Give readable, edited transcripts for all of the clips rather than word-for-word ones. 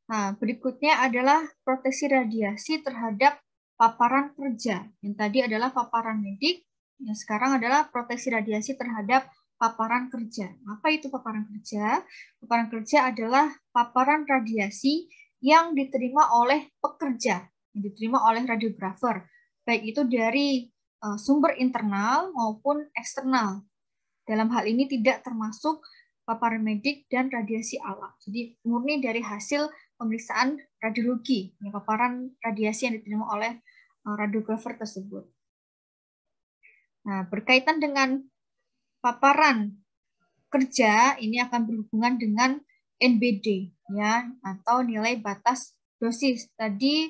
Nah, berikutnya adalah proteksi radiasi terhadap paparan kerja. Yang tadi adalah paparan medik, yang sekarang adalah proteksi radiasi terhadap paparan kerja. Apa itu paparan kerja? Paparan kerja adalah paparan radiasi yang diterima oleh pekerja, yang diterima oleh radiografer, baik itu dari sumber internal maupun eksternal. Dalam hal ini tidak termasuk paparan medik dan radiasi alam. Jadi murni dari hasil pemeriksaan radiologi, ya, paparan radiasi yang diterima oleh radiografer tersebut. Nah, berkaitan dengan paparan kerja ini akan berhubungan dengan NBD, ya, atau nilai batas dosis. Tadi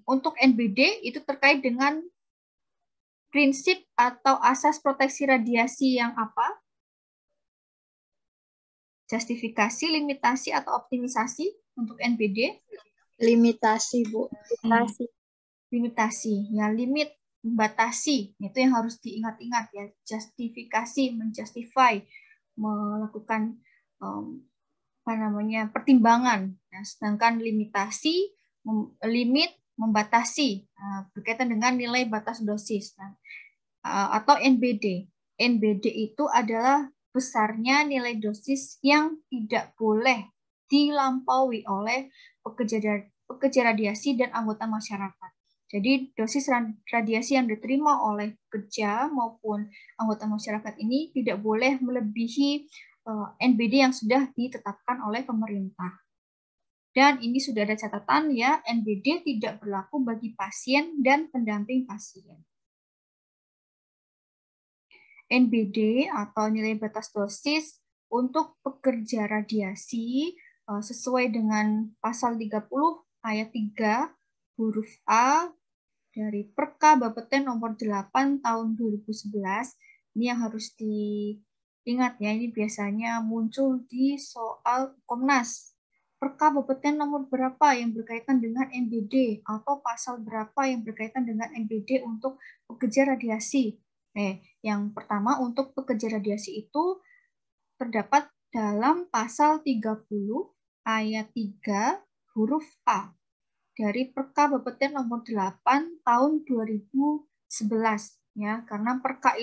untuk NBD itu terkait dengan prinsip atau asas proteksi radiasi yang apa? Justifikasi, limitasi, atau optimisasi untuk NBD? Limitasi, Bu. Limitasi. Ya, limit, membatasi. Itu yang harus diingat-ingat ya. Justifikasi, menjustify, melakukan pertimbangan. Nah, sedangkan limitasi, limit, membatasi, berkaitan dengan nilai batas dosis. Nah, atau NBD. NBD itu adalah besarnya nilai dosis yang tidak boleh dilampaui oleh pekerja radiasi dan anggota masyarakat. Jadi dosis radiasi yang diterima oleh pekerja maupun anggota masyarakat ini tidak boleh melebihi NBD yang sudah ditetapkan oleh pemerintah. Dan ini sudah ada catatan ya, NBD tidak berlaku bagi pasien dan pendamping pasien. NBD atau nilai batas dosis untuk pekerja radiasi sesuai dengan pasal 30 ayat 3 huruf A dari Perka Bapeten nomor 8 tahun 2011. Ini yang harus diingat ya, ini biasanya muncul di soal Komnas. Perka Bapeten nomor berapa yang berkaitan dengan NBD atau pasal berapa yang berkaitan dengan NBD untuk pekerja radiasi. Yang pertama untuk pekerja radiasi itu terdapat dalam pasal 30 ayat 3 huruf A dari Perka Bapeten nomor 8 tahun 2011 ya, karena perka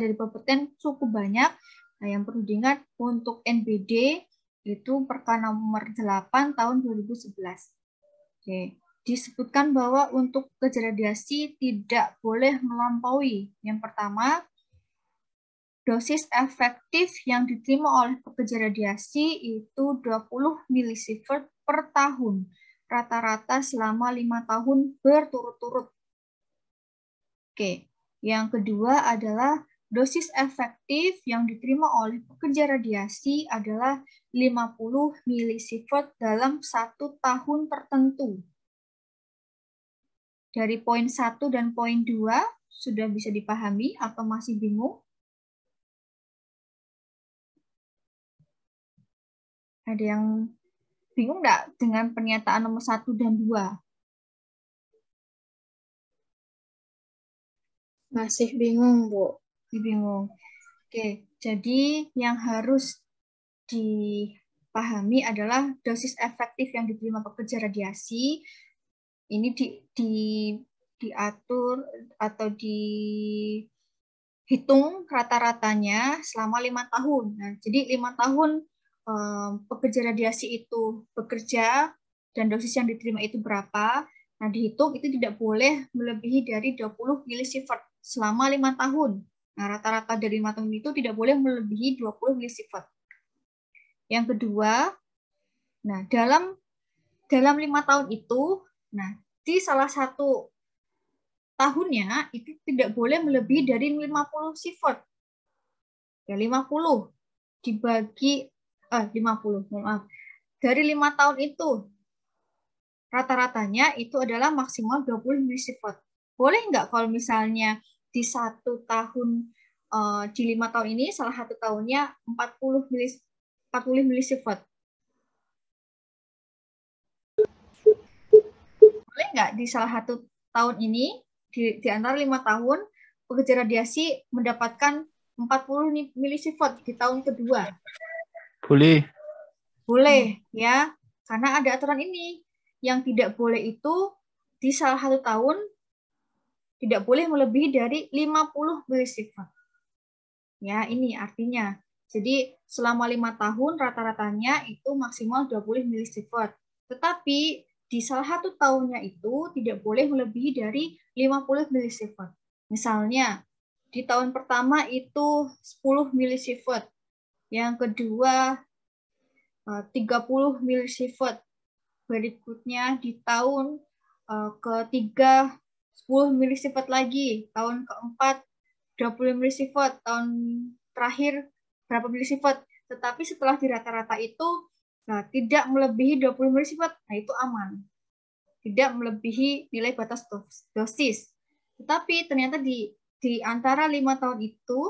dari Bapeten cukup banyak. Nah, yang perlu diingat untuk NBD itu Perka nomor 8 tahun 2011. Oke. Disebutkan bahwa untuk pekerja radiasi tidak boleh melampaui. Yang pertama, dosis efektif yang diterima oleh pekerja radiasi itu 20 milisievert per tahun, rata-rata selama 5 tahun berturut-turut. Oke, yang kedua adalah dosis efektif yang diterima oleh pekerja radiasi adalah 50 milisievert dalam 1 tahun tertentu. Dari poin 1 dan poin 2 sudah bisa dipahami atau masih bingung? Ada yang bingung nggak dengan pernyataan nomor 1 dan 2? Masih bingung, Bu. Masih bingung. Oke, jadi yang harus dipahami adalah dosis efektif yang diterima pekerja radiasi ini diatur atau dihitung rata-ratanya selama 5 tahun. Nah, jadi 5 tahun pekerja radiasi itu bekerja dan dosis yang diterima itu berapa. Nah, dihitung itu tidak boleh melebihi dari 20 milisievert selama 5 tahun. Nah, rata-rata dari 5 tahun itu tidak boleh melebihi 20 milisievert. Yang kedua, nah dalam 5 tahun itu, nah di salah satu tahunnya itu tidak boleh melebihi dari 50 sievert. Ya, 50 dibagi 50, maaf. Dari 5 tahun itu rata-ratanya itu adalah maksimal 20 milisievert. Boleh nggak kalau misalnya di 1 tahun di 5 tahun ini salah satu tahunnya 40 milisievert. Boleh nggak di salah satu tahun ini di antara 5 tahun pekerja radiasi mendapatkan 40 milisievert di tahun kedua? Boleh. Boleh ya. Karena ada aturan ini. Yang tidak boleh itu di salah satu tahun tidak boleh melebihi dari 50 milisifat. Ya, ini artinya. Jadi selama 5 tahun rata-ratanya itu maksimal 20 milisifat. Tetapi di salah satu tahunnya itu tidak boleh melebihi dari 50 milisifat. Misalnya, di tahun pertama itu 10 milisifat. Yang kedua 30 milisifat. Berikutnya di tahun ketiga 10 milisifat lagi, tahun keempat 20 milisifat, tahun terakhir berapa milisifat. Tetapi setelah di rata-rata itu tidak melebihi 20 milisifat, nah itu aman. Tidak melebihi nilai batas dosis. Tetapi ternyata di antara 5 tahun itu,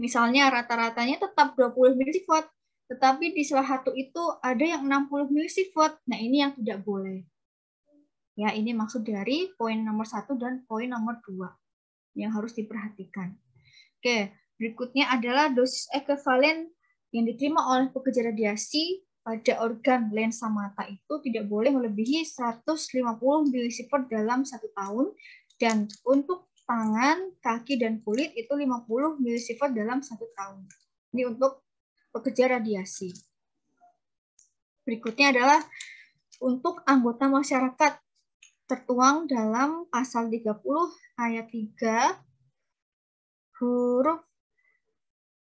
misalnya rata-ratanya tetap 20 milisifat, tetapi di salah satu itu ada yang 60 milisifat. Nah, ini yang tidak boleh. Ya, ini maksud dari poin nomor 1 dan poin nomor 2 yang harus diperhatikan. Oke, berikutnya adalah dosis ekivalen yang diterima oleh pekerja radiasi pada organ lensa mata itu tidak boleh melebihi 150 milisifat dalam 1 tahun, dan untuk tangan, kaki, dan kulit itu 50 milisifat dalam 1 tahun. Ini untuk pekerja radiasi. Berikutnya adalah untuk anggota masyarakat tertuang dalam pasal 30 ayat 3 huruf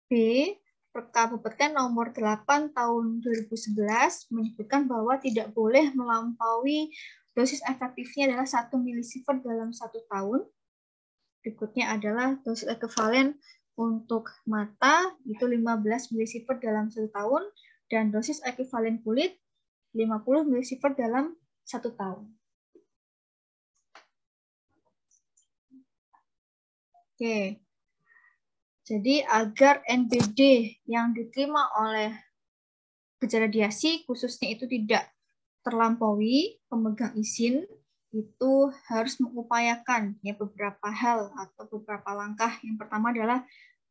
B Kabupaten nomor 8 tahun 2011 menyebutkan bahwa tidak boleh melampaui dosis efektifnya adalah 1 milisifat dalam 1 tahun. Berikutnya adalah dosis ekivalen untuk mata itu 15 milisifat dalam 1 tahun, dan dosis ekivalen kulit 50 milisifat dalam 1 tahun. Oke. Jadi agar NBD yang diterima oleh pekerja radiasi khususnya itu tidak terlampaui, pemegang izin itu harus mengupayakan ya beberapa hal atau beberapa langkah. Yang pertama adalah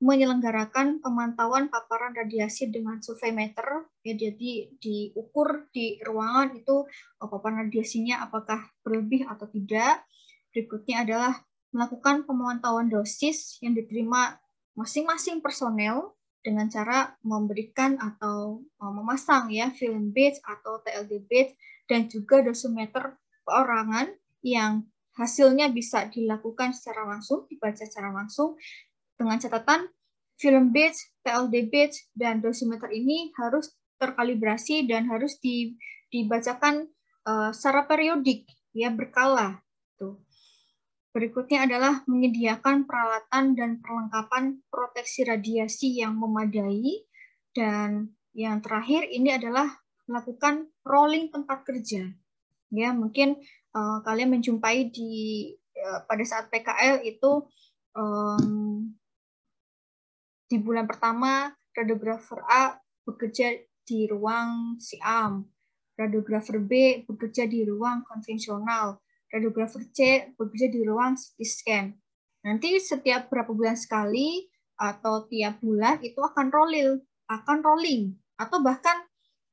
menyelenggarakan pemantauan paparan radiasi dengan survei meter. Ya, jadi diukur di ruangan itu paparan radiasinya apakah berlebih atau tidak. Berikutnya adalah melakukan pemantauan dosis yang diterima masing-masing personel dengan cara memberikan atau memasang ya film badge atau TLD badge dan juga dosimeter perorangan yang hasilnya bisa dilakukan secara langsung, dibaca secara langsung, dengan catatan film badge, TLD badge, dan dosimeter ini harus terkalibrasi dan harus dibacakan secara periodik, ya berkala. Tuh. Berikutnya adalah menyediakan peralatan dan perlengkapan proteksi radiasi yang memadai. Dan yang terakhir ini adalah melakukan rolling tempat kerja. Ya, mungkin kalian menjumpai pada saat PKL itu di bulan pertama radiografer A bekerja di ruang siam, radiografer B bekerja di ruang konvensional, radiografer C bekerja di ruang CT scan. Nanti setiap berapa bulan sekali atau tiap bulan itu akan rolling, atau bahkan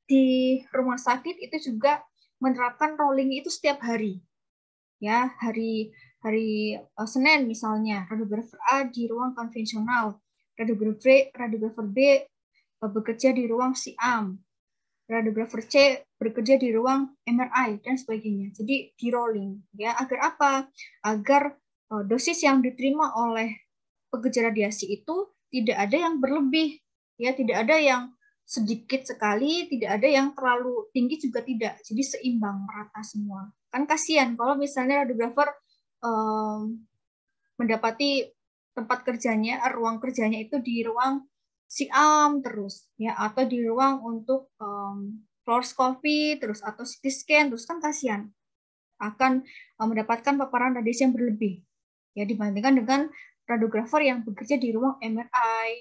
di rumah sakit itu juga menerapkan rolling itu setiap hari. Ya, hari Senin misalnya radiografer A di ruang konvensional, radiografer B bekerja di ruang siam, radiografer C bekerja di ruang MRI dan sebagainya. Jadi di rolling ya, agar apa? Agar dosis yang diterima oleh pekerja radiasi itu tidak ada yang berlebih, ya tidak ada yang sedikit sekali, tidak ada yang terlalu tinggi juga tidak. Jadi seimbang, merata semua. Kan kasihan kalau misalnya radiografer mendapati tempat kerjanya, ruang kerjanya itu di ruang siam terus, ya, atau di ruang untuk fluoroscopy terus atau CT scan terus, kan kasihan akan mendapatkan paparan radiasi yang berlebih, ya dibandingkan dengan radiografer yang bekerja di ruang MRI,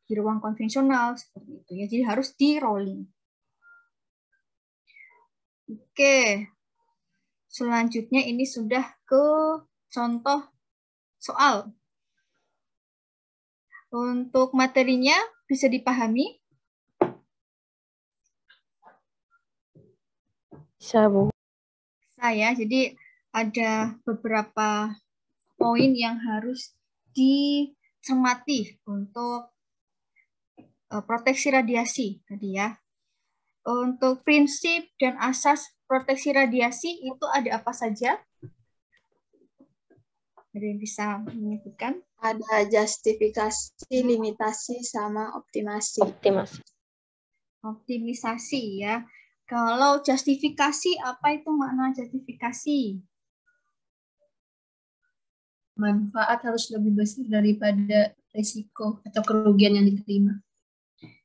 di ruang konvensional seperti itu, ya. Jadi harus di rolling. Oke, selanjutnya ini sudah ke contoh soal. Untuk materinya bisa dipahami? Bisa, Bu. Saya, jadi ada beberapa poin yang harus dicermati untuk proteksi radiasi tadi ya. Untuk prinsip dan asas proteksi radiasi itu ada apa saja? Ada yang bisa menyebutkan? Ada justifikasi, limitasi, sama optimasi. Optimisasi ya. Kalau justifikasi, apa itu makna justifikasi? Manfaat harus lebih besar daripada risiko atau kerugian yang diterima.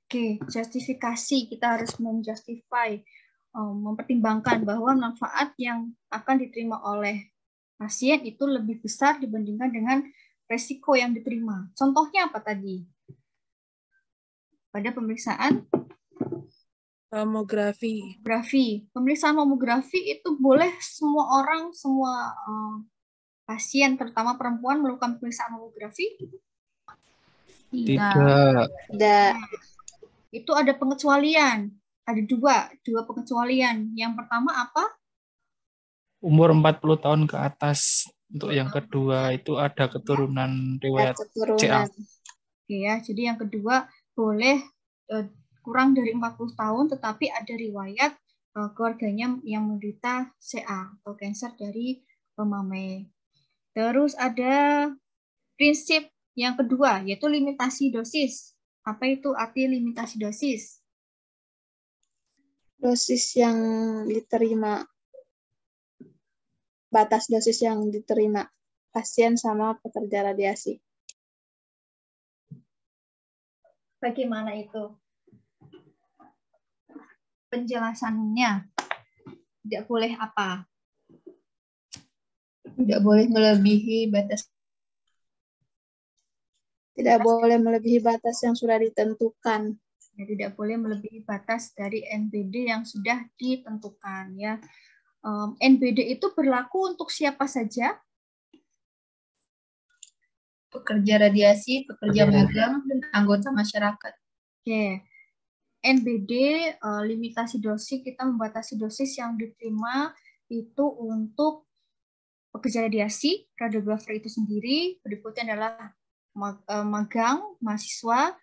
Oke, justifikasi kita harus menjustify, mempertimbangkan bahwa manfaat yang akan diterima oleh pasien itu lebih besar dibandingkan dengan resiko yang diterima. Contohnya apa tadi? Pada pemeriksaan Mamografi. Pemeriksaan mamografi itu boleh semua orang, semua pasien, terutama perempuan, melakukan pemeriksaan mamografi? Tidak. Itu ada pengecualian. Ada dua pengecualian. Yang pertama apa? Umur 40 tahun ke atas. Untuk yang kedua itu ada keturunan riwayat CA. Oke ya, jadi yang kedua boleh kurang dari 40 tahun tetapi ada riwayat keluarganya yang menderita CA atau kanker dari mame. Terus ada prinsip yang kedua yaitu limitasi dosis. Apa itu arti limitasi dosis? Dosis yang diterima, batas dosis yang diterima pasien sama pekerja radiasi. Bagaimana itu penjelasannya? Tidak boleh apa? Tidak boleh melebihi batas. Tidak boleh melebihi batas yang sudah ditentukan. Ya, tidak boleh melebihi batas dari NBD yang sudah ditentukan ya. NBD itu berlaku untuk siapa saja? Pekerja radiasi, pekerja magang, dan anggota masyarakat. Oke. NBD limitasi dosis, kita membatasi dosis yang diterima itu untuk pekerja radiasi, radiografer itu sendiri, berikutnya adalah magang, mahasiswa,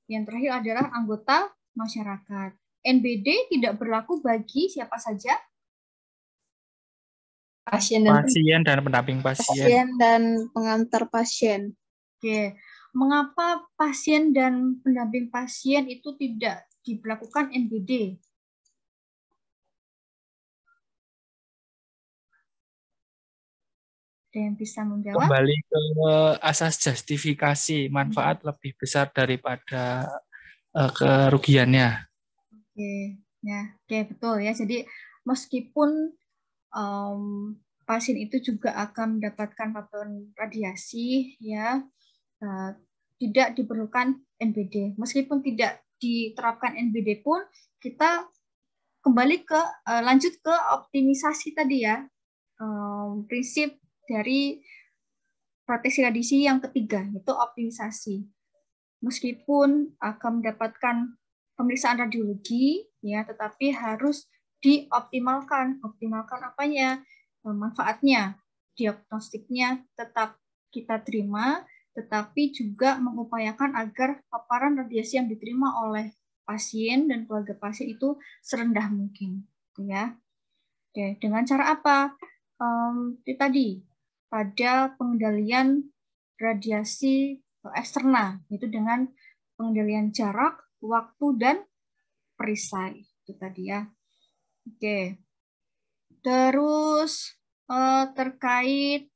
yang terakhir adalah anggota masyarakat. NBD tidak berlaku bagi siapa saja? Pasien dan pendamping pasien. Pasien dan pengantar pasien. Oke. Mengapa pasien dan pendamping pasien itu tidak diberlakukan NBD? Ada yang bisa menjawab? Kembali ke asas justifikasi, manfaat lebih besar daripada kerugiannya. Oke, ya, oke betul ya. Jadi meskipun pasien itu juga akan mendapatkan paparan radiasi, ya, tidak diperlukan NBD. Meskipun tidak diterapkan NBD pun, kita kembali ke lanjut ke optimisasi tadi ya, prinsip dari proteksi radiasi yang ketiga, yaitu optimisasi. Meskipun akan mendapatkan pemeriksaan radiologi, ya, tetapi harus dioptimalkan. Optimalkan apanya? Manfaatnya, diagnostiknya tetap kita terima, tetapi juga mengupayakan agar paparan radiasi yang diterima oleh pasien dan keluarga pasien itu serendah mungkin, ya. Oke, dengan cara apa? Tadi pada pengendalian radiasi eksternal, yaitu dengan pengendalian jarak, waktu, dan perisai. Itu tadi ya. Oke. Terus terkait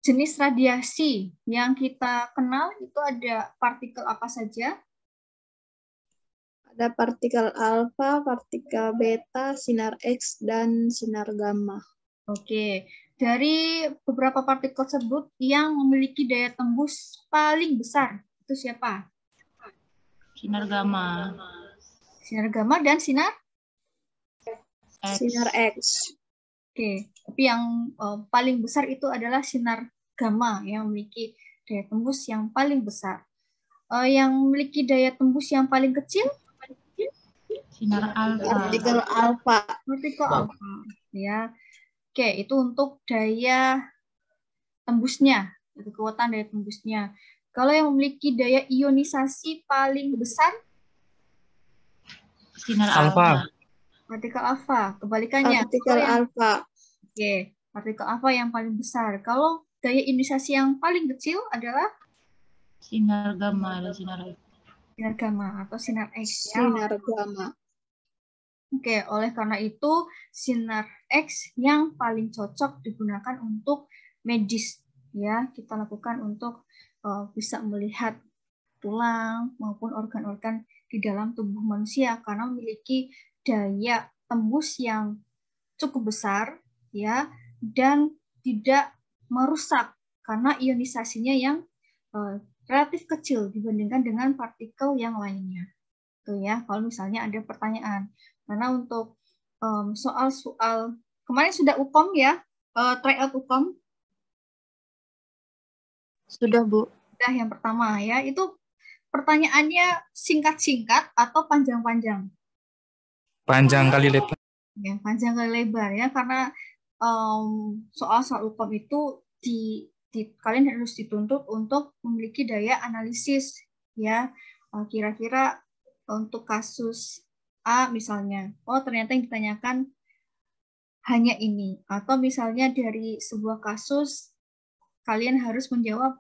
jenis radiasi yang kita kenal itu ada partikel apa saja? Ada partikel alfa, partikel beta, sinar X, dan sinar gamma. Oke. Dari beberapa partikel tersebut yang memiliki daya tembus paling besar, itu siapa? Sinar gamma. Sinar gamma dan sinar? Sinar X. Oke, tapi yang paling besar itu adalah sinar gamma yang memiliki daya tembus yang paling besar. Yang memiliki daya tembus yang paling kecil? Sinar alfa. Partikel alfa. Partikel alfa. Ya. Oke, itu untuk daya tembusnya, kekuatan daya tembusnya. Kalau yang memiliki daya ionisasi paling besar, Sinar Alfa. alfa. partikel alfa. Kebalikannya. Partikel alfa. Oke, partikel alfa yang paling besar. Kalau daya ionisasi yang paling kecil adalah Sinar gamma dan sinar X. sinar gamma atau sinar X. Ya. Sinar gamma. Oke, oleh karena itu sinar X yang paling cocok digunakan untuk medis. Ya, kita lakukan untuk bisa melihat tulang maupun organ-organ di dalam tubuh manusia karena memiliki daya tembus yang cukup besar, ya, dan tidak merusak karena ionisasinya yang relatif kecil dibandingkan dengan partikel yang lainnya. Tuh ya, kalau misalnya ada pertanyaan. Karena untuk soal-soal kemarin sudah UKOM ya, tryout UKOM. Sudah, Bu. Sudah yang pertama ya, itu pertanyaannya singkat-singkat atau panjang-panjang? Panjang kali lebar. Ya, panjang kali lebar ya, karena soal-soal UKOM itu kalian harus dituntut untuk memiliki daya analisis ya. Kira-kira untuk kasus A misalnya, oh ternyata yang ditanyakan hanya ini, atau misalnya dari sebuah kasus kalian harus menjawab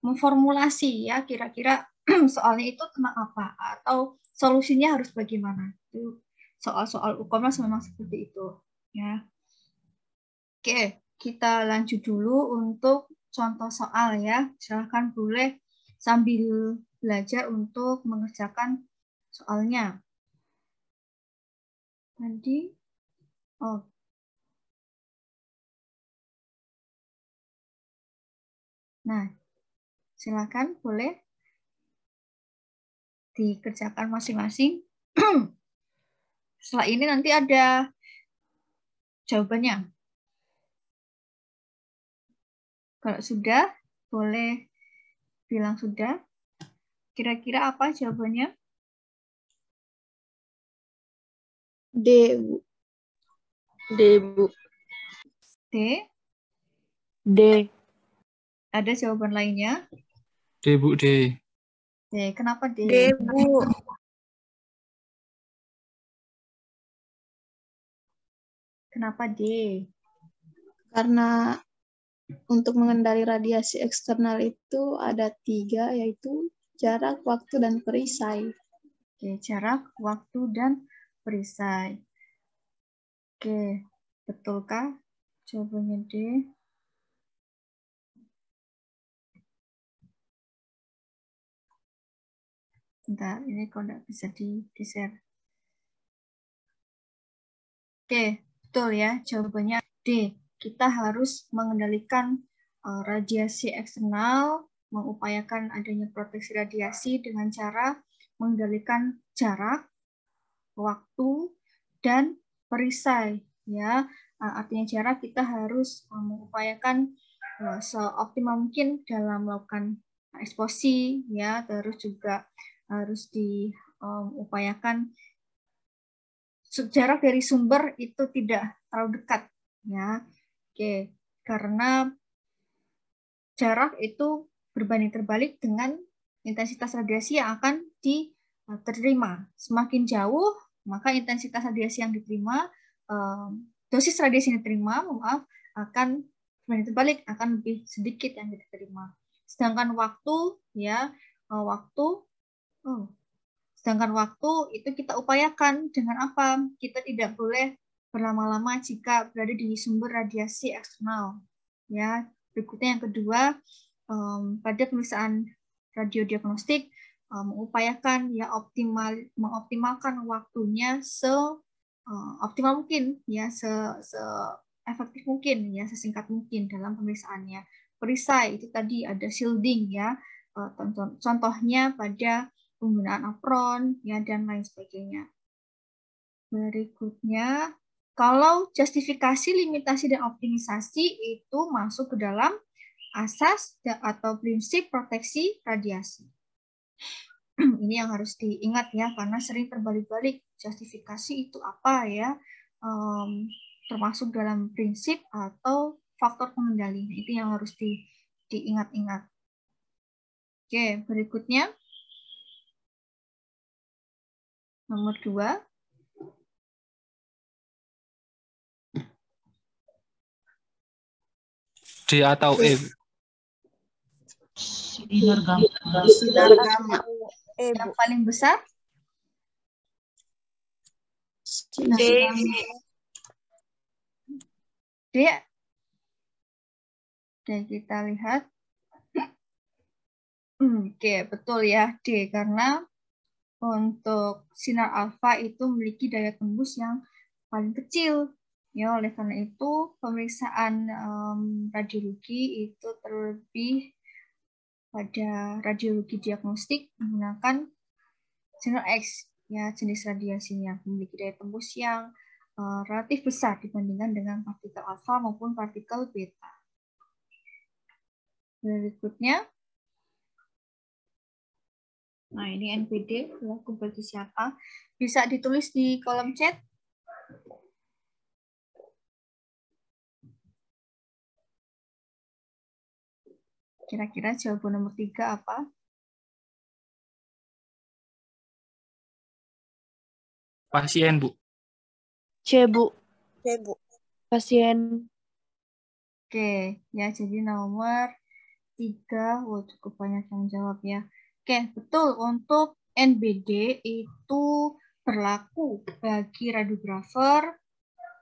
memformulasi ya kira-kira soalnya itu tentang apa atau solusinya harus bagaimana. Itu soal-soal UKOM memang seperti itu ya. Oke, kita lanjut dulu untuk contoh soal ya. Silahkan boleh sambil belajar untuk mengerjakan soalnya. Tadi, oh. Nah, silakan boleh dikerjakan masing-masing. Setelah ini nanti ada jawabannya. Kalau sudah, boleh bilang sudah. Kira-kira apa jawabannya? D, Bu. D, Bu. D. D. Ada jawaban lainnya? D, Bu, D. D. Kenapa D? D, Bu. Kenapa D? Karena untuk mengendali radiasi eksternal itu ada 3, yaitu jarak, waktu, dan perisai. Oke, jarak, waktu, dan perisai. Oke, betulkah jawabannya D? Bentar, ini kok nggak bisa di-share. Oke, betul ya, jawabannya D. Kita harus mengendalikan radiasi eksternal, mengupayakan adanya proteksi radiasi dengan cara mengendalikan jarak, waktu, dan perisai. Ya, artinya jarak kita harus mengupayakan seoptimal mungkin dalam melakukan eksposi, ya, terus juga harus diupayakan jarak dari sumber itu tidak terlalu dekat, ya. Oke, karena jarak itu berbanding terbalik dengan intensitas radiasi yang akan diterima. Semakin jauh, maka intensitas radiasi yang diterima, dosis radiasi yang diterima, akan berbanding terbalik, akan lebih sedikit yang diterima. Sedangkan waktu, ya, sedangkan waktu itu kita upayakan dengan apa? Kita tidak boleh berlama-lama jika berada di sumber radiasi eksternal. Ya, berikutnya yang kedua, pada pemeriksaan radiodiagnostik mengupayakan ya mengoptimalkan waktunya optimal mungkin ya, efektif mungkin ya, sesingkat mungkin dalam pemeriksaannya. Perisai itu tadi ada shielding ya, contohnya pada penggunaan apron ya, dan lain sebagainya. Berikutnya, kalau justifikasi, limitasi, dan optimisasi itu masuk ke dalam asas atau prinsip proteksi radiasi. Ini yang harus diingat ya, karena sering terbalik-balik. Justifikasi itu apa ya? Termasuk dalam prinsip atau faktor pengendali. Itu yang harus diingat-ingat. Oke, berikutnya. Nomor 2. D atau E? Sinar gamma. Sinar gamma. Yang paling besar? Sinar D. gamma. D. Oke, kita lihat. Oke, betul ya, D. Karena untuk sinar alfa itu memiliki daya tembus yang paling kecil. Ya, oleh karena itu pemeriksaan radiologi itu terlebih pada radiologi diagnostik menggunakan sinar X, ya, jenis radiasinya memiliki daya tembus yang relatif besar dibandingkan dengan partikel alfa maupun partikel beta. Berikutnya, nah ini NPD berlaku bagi siapa? Bisa ditulis di kolom chat. Kira-kira jawaban nomor 3 apa? Pasien, Bu. C, Bu. Pasien. Oke, ya jadi nomor 3. Wah, cukup banyak yang jawab ya. Oke, betul. Untuk NBD itu berlaku bagi radiografer,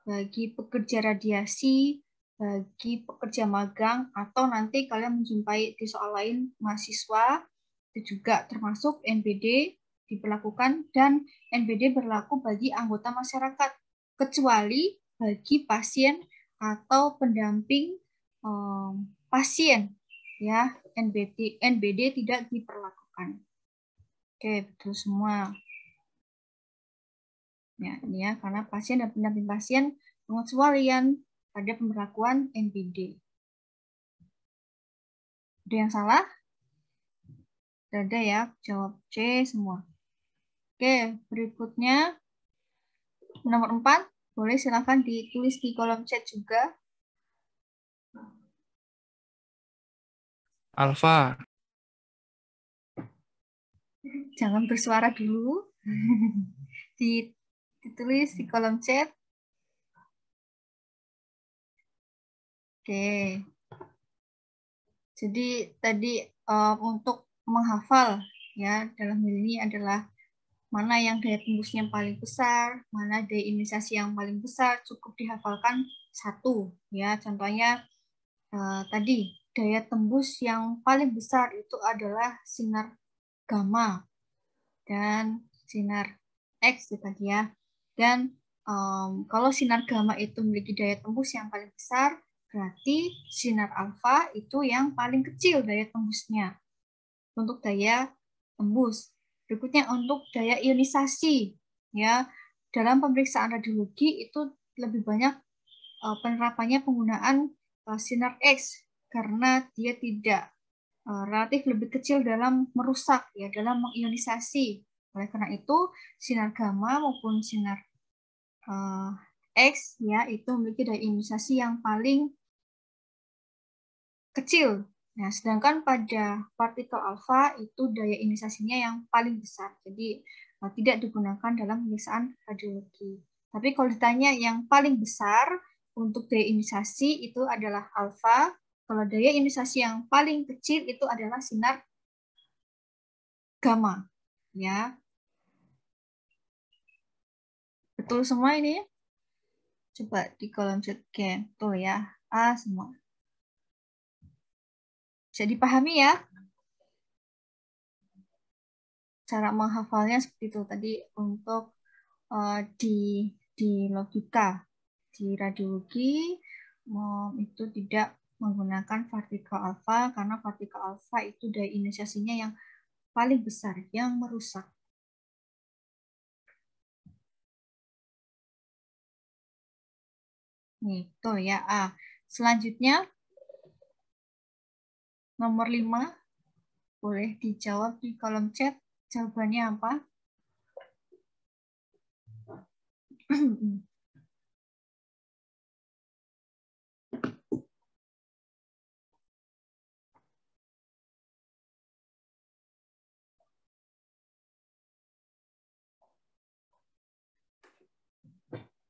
bagi pekerja radiasi, bagi pekerja magang, atau nanti kalian menjumpai di soal lain mahasiswa, itu juga termasuk NBD diberlakukan, dan NBD berlaku bagi anggota masyarakat, kecuali bagi pasien atau pendamping pasien, ya, NBD tidak diperlakukan. Oke, betul semua. Ya, ini ya, karena pasien dan pendamping pasien pengecualian pada pemberlakuan NBD. Ada yang salah? Tidak ada ya, jawab C semua. Oke, berikutnya nomor 4. Boleh silakan ditulis di kolom chat juga. Alfa. Jangan bersuara dulu. Ditulis di kolom chat. Oke. Jadi tadi untuk menghafal ya dalam hal ini adalah mana yang daya tembusnya paling besar, mana daya ionisasi yang paling besar, cukup dihafalkan 1 ya. Contohnya tadi daya tembus yang paling besar itu adalah sinar gamma dan sinar X tadi ya. Dan kalau sinar gamma itu memiliki daya tembus yang paling besar, berarti sinar alfa itu yang paling kecil daya tembusnya untuk daya tembus. Berikutnya untuk daya ionisasi, ya, dalam pemeriksaan radiologi itu lebih banyak penerapannya penggunaan sinar X karena dia tidak relatif lebih kecil dalam merusak, ya, dalam mengionisasi. Oleh karena itu sinar gamma maupun sinar X, ya, itu memiliki daya ionisasi yang paling kecil. Nah, sedangkan pada partikel alfa itu daya ionisasinya yang paling besar. Jadi tidak digunakan dalam pemeriksaan radiologi. Tapi kalau ditanya yang paling besar untuk daya ionisasi itu adalah alfa. Kalau daya ionisasi yang paling kecil itu adalah sinar gamma. Ya. Betul semua ini? Coba di kolom chat. Oke, betul ya. A semua. Bisa dipahami ya? Cara menghafalnya seperti itu tadi untuk di logika. Di radiologi itu tidak menggunakan partikel alfa karena partikel alfa itu daya ionisasinya yang paling besar, yang merusak. Nih, tuh ya. Selanjutnya nomor 5 boleh dijawab di kolom chat. Jawabannya apa?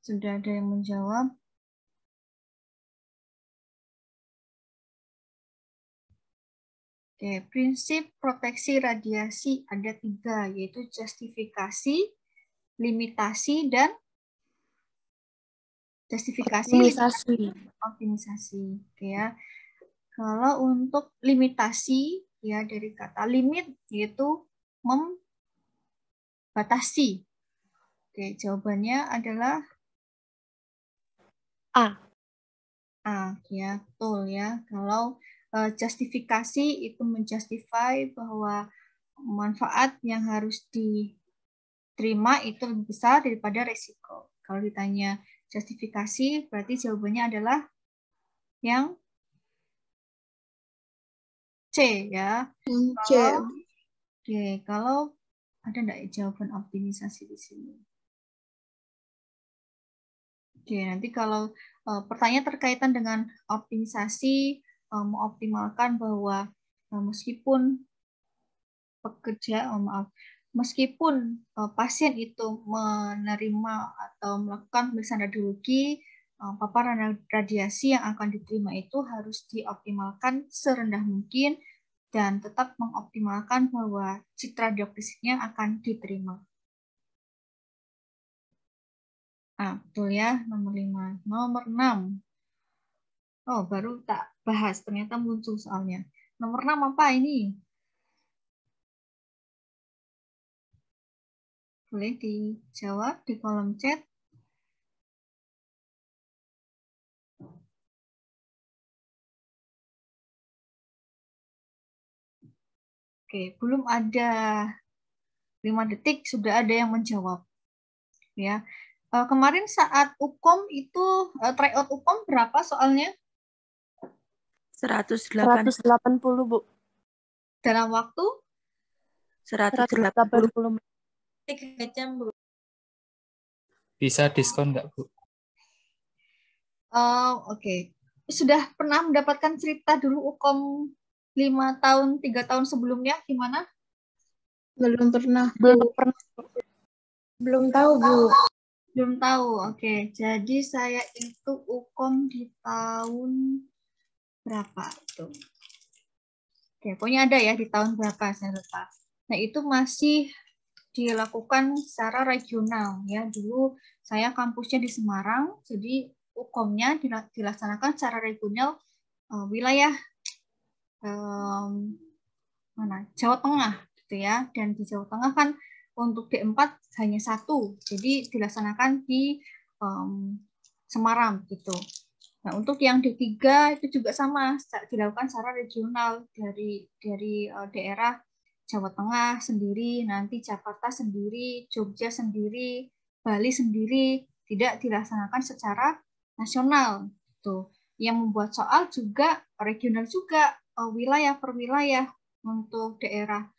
Sudah ada yang menjawab? Oke, prinsip proteksi radiasi ada 3, yaitu justifikasi, limitasi, dan optimisasi. Oke ya. Kalau untuk limitasi, ya dari kata limit, yaitu membatasi. Oke, jawabannya adalah A. Ya, betul ya. Kalau justifikasi itu menjustify bahwa manfaat yang harus diterima itu lebih besar daripada resiko. Kalau ditanya justifikasi, berarti jawabannya adalah yang C ya. C. Oke, kalau ada enggak jawaban optimisasi di sini? Oke, nanti kalau pertanyaan terkaitan dengan optimisasi, mengoptimalkan bahwa meskipun meskipun pasien itu menerima atau melakukan pemeriksaan radiologi, paparan radiasi yang akan diterima itu harus dioptimalkan serendah mungkin dan tetap mengoptimalkan bahwa citra diagnosisnya akan diterima. Betul ya, nomor 5. Nomor 6. Oh, baru tak bahas, ternyata muncul soalnya. Nomor 6 apa ini? Boleh dijawab di kolom chat. Oke, belum ada 5 detik, sudah ada yang menjawab. Ya. Kemarin saat UKOM itu, tryout UKOM berapa soalnya? 180, Bu. Dalam waktu? 180 menit. 3 jam, Bu. Bisa diskon nggak, Bu? Oke. Sudah pernah mendapatkan cerita dulu UKOM 5 tahun, 3 tahun sebelumnya gimana? Belum pernah. Belum tahu, Bu. Belum tahu. Oke. Jadi saya itu UKOM di tahun berapa itu? Oke, pokoknya ada ya di tahun berapa saya lupa. Nah, itu masih dilakukan secara regional ya. Dulu saya kampusnya di Semarang, jadi UKOM-nya dilaksanakan secara regional wilayah mana? Jawa Tengah gitu ya. Dan di Jawa Tengah kan untuk D4 hanya 1, jadi dilaksanakan di Semarang gitu. Nah, untuk yang D3 itu juga sama, dilakukan secara regional dari daerah Jawa Tengah sendiri, nanti Jakarta sendiri, Jogja sendiri, Bali sendiri, tidak dilaksanakan secara nasional. Tuh. Yang membuat soal juga regional juga, wilayah per wilayah. Untuk daerah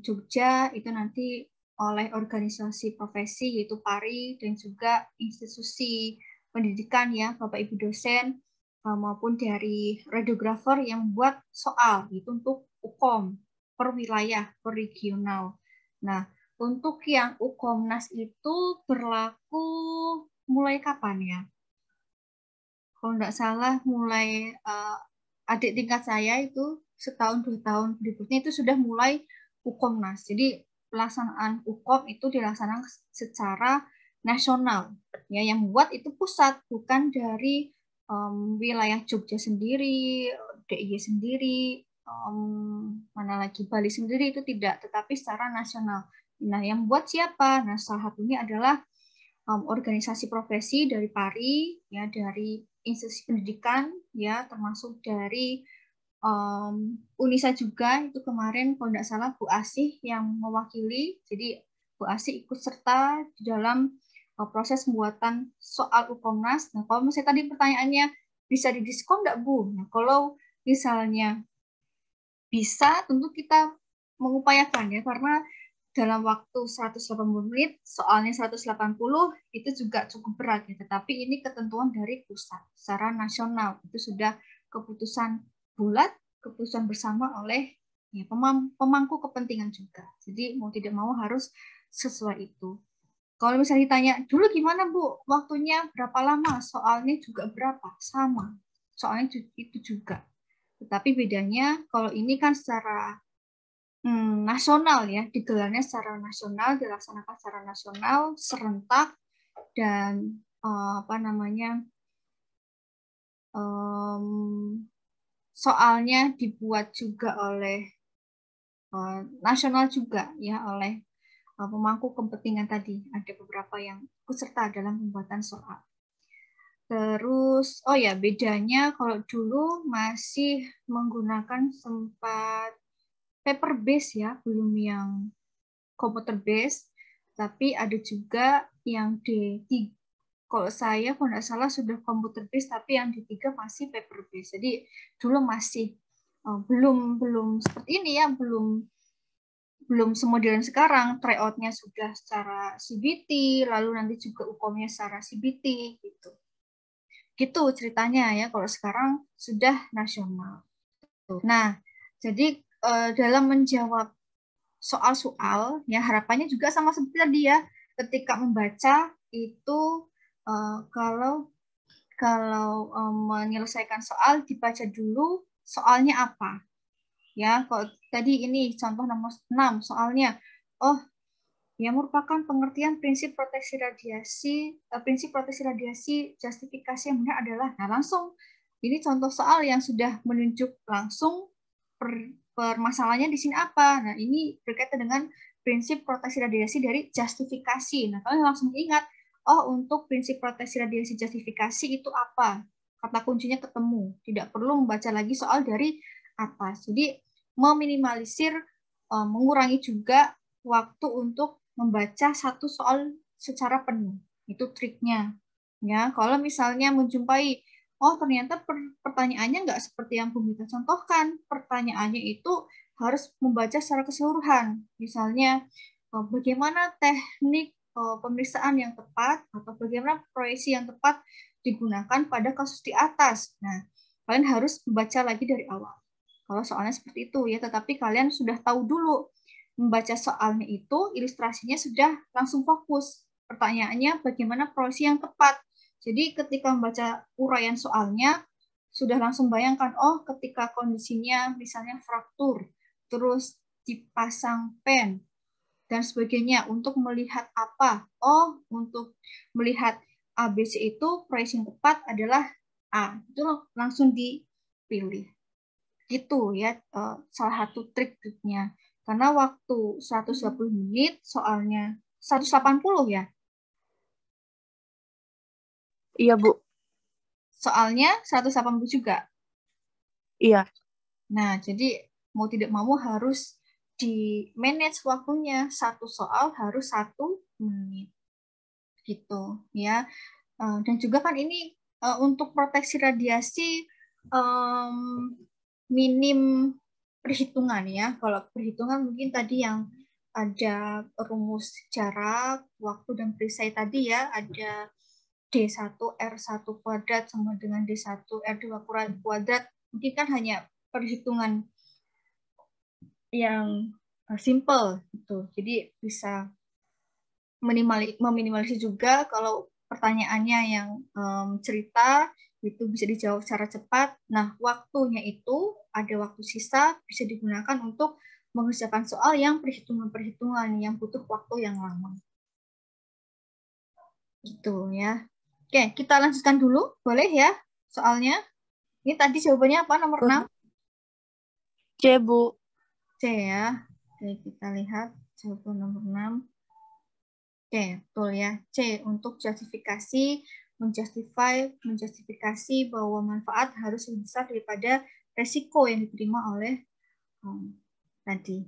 Jogja itu nanti oleh organisasi profesi yaitu PARI dan juga institusi pendidikan ya, Bapak Ibu dosen maupun dari radiografer yang membuat soal itu untuk UKOM per wilayah, per regional. Nah, untuk yang UKOMNAS itu berlaku mulai kapan ya? Kalau tidak salah mulai adik tingkat saya itu setahun 2 tahun berikutnya itu sudah mulai UKOMNAS. Jadi pelaksanaan UKOM itu dilaksanakan secara nasional. Ya, yang membuat itu pusat, bukan dari wilayah Jogja sendiri, DIY sendiri, mana lagi Bali sendiri itu tidak, tetapi secara nasional. Nah, yang membuat siapa? Nah, salah satunya adalah organisasi profesi dari PARI, ya dari institusi pendidikan, ya termasuk dari UNISA juga, itu kemarin kalau tidak salah Bu Asih yang mewakili, jadi Bu Asih ikut serta di dalam proses pembuatan soal UKOMNAS. Nah, kalau misalnya tadi pertanyaannya bisa didiskon nggak Bu? Nah, kalau misalnya bisa, tentu kita mengupayakan ya, karena dalam waktu 180 menit, soalnya 180 itu juga cukup berat ya, tetapi ini ketentuan dari pusat secara nasional, itu sudah keputusan bulat, keputusan bersama oleh ya, pemangku kepentingan juga. Jadi mau tidak mau harus sesuai itu. Kalau misalnya ditanya, dulu gimana Bu? Waktunya berapa lama? Soalnya juga berapa? Sama. Soalnya itu juga. Tetapi bedanya kalau ini kan secara nasional ya, digelarnya secara nasional, dilaksanakan secara nasional, serentak, dan soalnya dibuat juga oleh nasional juga ya, oleh pemangku kepentingan tadi. Ada beberapa yang ikut serta dalam pembuatan soal. Terus, oh ya, bedanya kalau dulu masih menggunakan sempat paper base ya, belum yang komputer base, tapi ada juga yang D3. Kalau saya, kalau nggak salah sudah komputer base, tapi yang D3 masih paper base. Jadi dulu masih belum seperti ini ya, belum semodern sekarang. Tryout-nya sudah secara CBT, lalu nanti juga UKOM-nya secara CBT gitu. Gitu ceritanya ya, kalau sekarang sudah nasional. Nah, jadi dalam menjawab soal-soal, ya harapannya juga sama seperti tadi ya, ketika membaca itu kalau menyelesaikan soal dibaca dulu soalnya apa. Ya, kalau tadi ini contoh nomor 6 soalnya, oh yang merupakan pengertian prinsip proteksi radiasi justifikasi yang benar adalah, nah langsung ini contoh soal yang sudah menunjuk langsung permasalahannya di sini apa. Nah ini berkaitan dengan prinsip proteksi radiasi dari justifikasi. Nah kalian langsung ingat, oh untuk prinsip proteksi radiasi justifikasi itu apa, kata kuncinya ketemu, tidak perlu membaca lagi soal dari atas. Jadi meminimalisir, mengurangi juga waktu untuk membaca satu soal secara penuh. Itu triknya. Ya, kalau misalnya menjumpai, oh ternyata pertanyaannya nggak seperti yang Bu Mita contohkan. Pertanyaannya itu harus membaca secara keseluruhan. Misalnya, bagaimana teknik pemeriksaan yang tepat atau bagaimana proyeksi yang tepat digunakan pada kasus di atas. Nah, kalian harus membaca lagi dari awal. Kalau soalnya seperti itu ya, tetapi kalian sudah tahu dulu membaca soalnya itu, ilustrasinya sudah langsung fokus. Pertanyaannya bagaimana proyeksi yang tepat. Jadi ketika membaca uraian soalnya, sudah langsung bayangkan, oh ketika kondisinya misalnya fraktur, terus dipasang pen, dan sebagainya, untuk melihat apa? Oh, untuk melihat ABC itu, proyeksi yang tepat adalah A. Itu langsung dipilih. Itu ya, salah satu trik-triknya. Karena waktu 120 menit, soalnya 180 ya? Iya, Bu. Soalnya 180 juga? Iya. Nah, jadi mau tidak mau harus di-manage waktunya. Satu soal harus 1 menit. Gitu ya. Dan juga kan ini untuk proteksi radiasi minim perhitungan ya. Kalau perhitungan mungkin tadi yang ada rumus jarak, waktu, dan perisai tadi ya, ada D1 R1 kuadrat sama dengan D1 R2 kuadrat. Mungkin kan hanya perhitungan yang simple gitu. Jadi bisa meminimalisir juga kalau pertanyaannya yang cerita itu bisa dijawab secara cepat. Nah, waktunya itu ada waktu sisa bisa digunakan untuk mengerjakan soal yang perhitungan-perhitungan yang butuh waktu yang lama. Gitu ya. Oke, kita lanjutkan dulu. Boleh ya soalnya? Ini tadi jawabannya apa, nomor 6? C, Bu. C ya. Oke, kita lihat jawaban nomor 6. Oke, betul ya. C untuk justifikasi, menjustifikasi bahwa manfaat harus lebih besar daripada resiko yang diterima oleh tadi.